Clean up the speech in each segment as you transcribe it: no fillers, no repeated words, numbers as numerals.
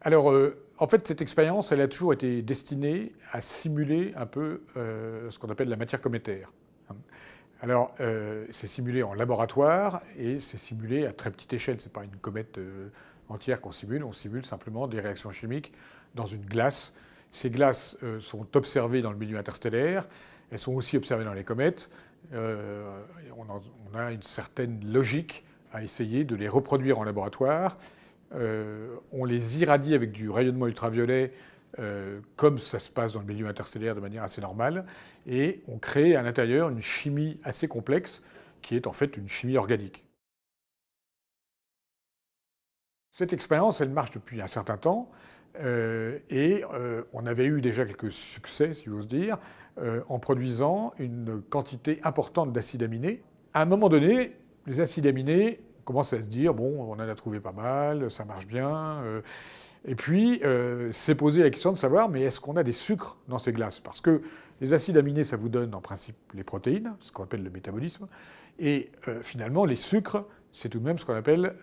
Alors, en fait, cette expérience, elle a toujours été destinée à simuler un peu ce qu'on appelle la matière cométaire. Alors, c'est simulé en laboratoire et c'est simulé à très petite échelle. Ce n'est pas une comète entière qu'on simule, on simule simplement des réactions chimiques dans une glace. Ces glaces sont observées dans le milieu interstellaire, elles sont aussi observées dans les comètes. On a une certaine logique à essayer de les reproduire en laboratoire. On les irradie avec du rayonnement ultraviolet, comme ça se passe dans le milieu interstellaire de manière assez normale, et on crée à l'intérieur une chimie assez complexe, qui est en fait une chimie organique. Cette expérience, elle marche depuis un certain temps, et on avait eu déjà quelques succès, si j'ose dire, en produisant une quantité importante d'acides aminés. À un moment donné, les acides aminés, on commence à se dire, bon, on en a trouvé pas mal, ça marche bien. Et puis, s'est posé la question de savoir, mais est-ce qu'on a des sucres dans ces glaces? Parce que les acides aminés, ça vous donne en principe les protéines, ce qu'on appelle le métabolisme. Et finalement, les sucres, c'est tout de même ce qu'on appelle,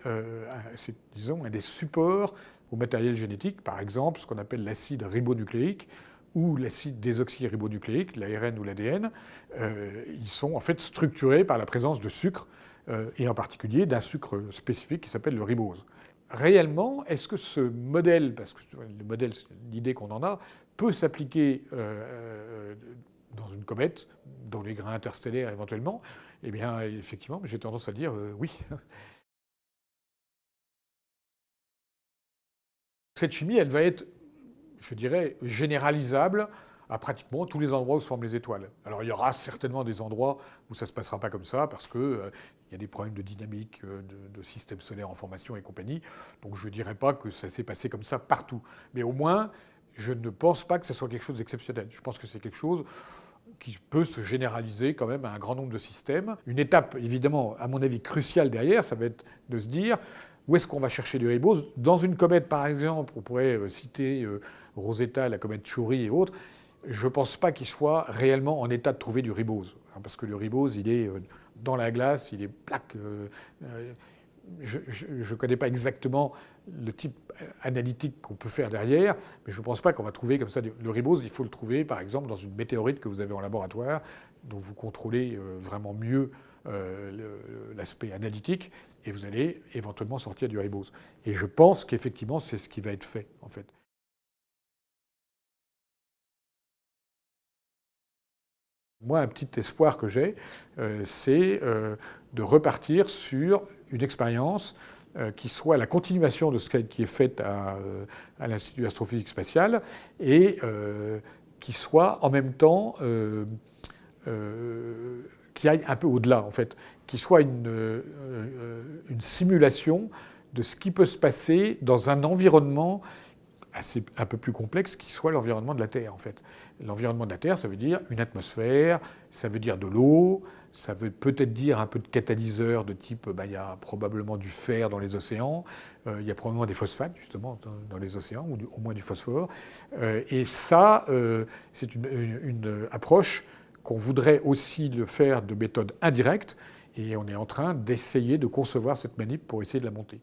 disons, un des supports au matériel génétique. Par exemple, ce qu'on appelle l'acide ribonucléique ou l'acide désoxyribonucléique, l'ARN ou l'ADN. Ils sont en fait structurés par la présence de sucre, et en particulier d'un sucre spécifique qui s'appelle le ribose. Réellement, est-ce que ce modèle, parce que le modèle, l'idée qu'on en a, peut s'appliquer dans une comète, dans les grains interstellaires éventuellement? Eh bien, effectivement, j'ai tendance à dire oui. Cette chimie, elle va être, je dirais, généralisable à pratiquement tous les endroits où se forment les étoiles. Alors il y aura certainement des endroits où ça ne se passera pas comme ça, parce qu'il y a des problèmes de dynamique, de système solaire en formation et compagnie. Donc je ne dirais pas que ça s'est passé comme ça partout. Mais au moins, je ne pense pas que ce soit quelque chose d'exceptionnel. Je pense que c'est quelque chose qui peut se généraliser quand même à un grand nombre de systèmes. Une étape, évidemment, à mon avis, cruciale derrière, ça va être de se dire où est-ce qu'on va chercher du ribose. Dans une comète, par exemple, on pourrait citer Rosetta, la comète Chury et autres. Je ne pense pas qu'il soit réellement en état de trouver du ribose. Parce que le ribose, il est dans la glace, il est plaque. Je ne connais pas exactement le type analytique qu'on peut faire derrière, mais je ne pense pas qu'on va trouver comme ça. Le ribose, il faut le trouver, par exemple, dans une météorite que vous avez en laboratoire, dont vous contrôlez vraiment mieux l'aspect analytique, et vous allez éventuellement sortir du ribose. Et je pense qu'effectivement, c'est ce qui va être fait, en fait. Moi, un petit espoir que j'ai, c'est de repartir sur une expérience qui soit la continuation de ce qui est fait à l'Institut d'astrophysique spatiale et qui soit en même temps, qui aille un peu au-delà, en fait, qui soit une simulation de ce qui peut se passer dans un environnement un peu plus complexe qui soit l'environnement de la Terre, en fait. L'environnement de la Terre, ça veut dire une atmosphère, ça veut dire de l'eau, ça veut peut-être dire un peu de catalyseur de type, il y a probablement du fer dans les océans, il y a probablement des phosphates, justement, dans les océans, ou au moins du phosphore. Et ça, c'est une approche qu'on voudrait aussi le faire de méthode indirecte, et on est en train d'essayer de concevoir cette manip pour essayer de la monter.